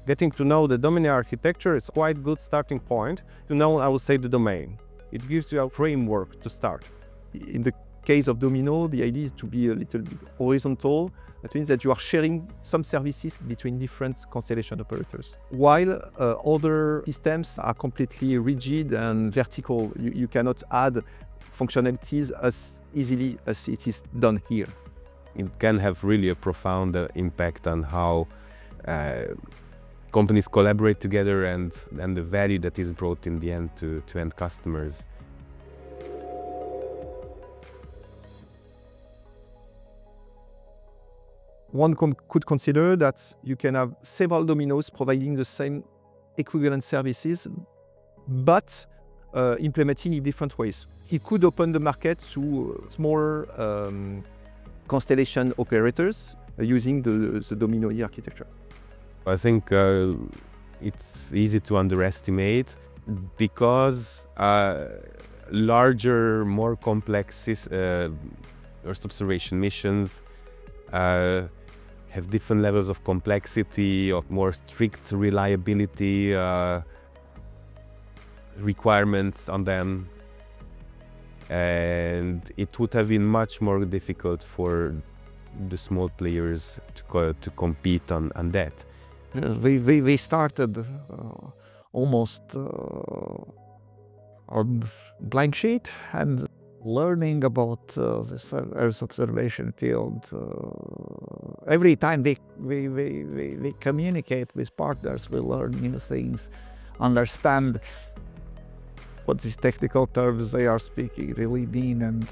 Getting to know the DominoE architecture is quite good starting point to know, I would say, the domain. It gives you a framework to start. In the case of Domino, the idea is to be a little bit horizontal. That means that you are sharing some services between different constellation operators. While other systems are completely rigid and vertical, you cannot add functionalities as easily as it is done here. It can have really a profound impact on how companies collaborate together and the value that is brought in the end to end customers. One could consider that you can have several dominos providing the same equivalent services, but implementing in different ways. It could open the market to smaller constellation operators using the Domino-E architecture. I think it's easy to underestimate because larger, more complex Earth observation missions have different levels of complexity, of more strict reliability requirements on them, and it would have been much more difficult for the small players to compete on that. We started almost on blank sheet and learning about this Earth observation field. Every time we communicate with partners, we learn new things, understand what these technical terms they are speaking really mean, and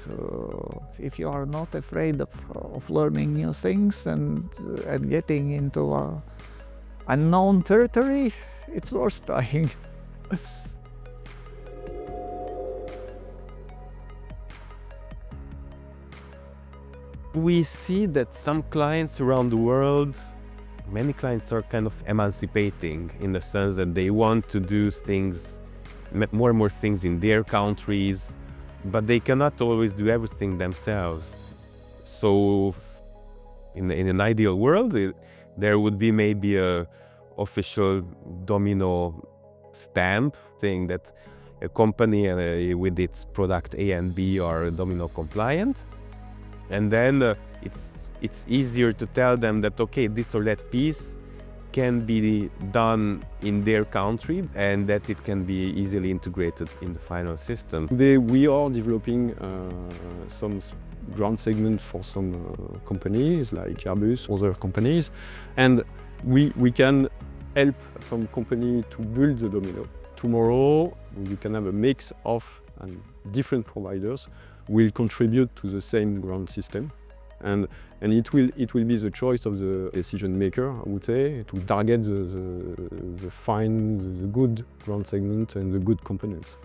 if you are not afraid of learning new things and getting into unknown territory, it's worth trying. We see that some clients around the world, many clients are kind of emancipating in the sense that they want to do things, more and more things in their countries, but they cannot always do everything themselves. So in an ideal world, there would be maybe a official Domino stamp saying that a company with its product A and B are Domino compliant. And then it's easier to tell them that, okay, this or that piece can be done in their country and that it can be easily integrated in the final system. Today we are developing some ground segment for some companies like Airbus, other companies, and we can help some company to build the Domino. Tomorrow you can have a mix of different providers will contribute to the same ground system, and it will be the choice of the decision maker, I would say, to target the fine, the good ground segment and the good components.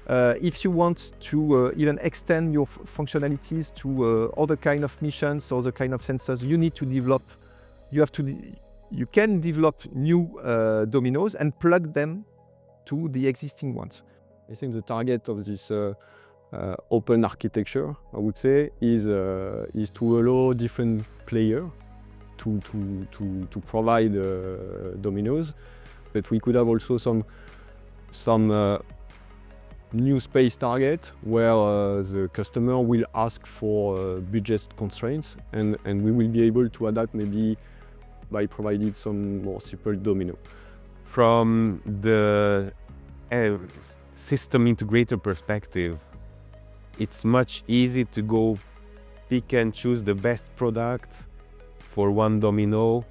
If you want to even extend your functionalities to other kind of missions, other kind of sensors, you need to develop. You can develop new dominos and plug them to the existing ones. I think the target of this open architecture, I would say, is to allow different players to provide dominos, but we could have also some new space target where the customer will ask for budget constraints, and we will be able to adapt maybe by providing some more simple domino. From the system integrator perspective, it's much easier to go pick and choose the best product for one domino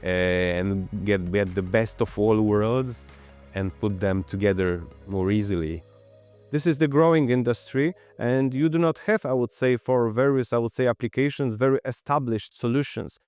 and get the best of all worlds and put them together more easily. This is the growing industry, and you do not have, I would say, for various, applications, very established solutions.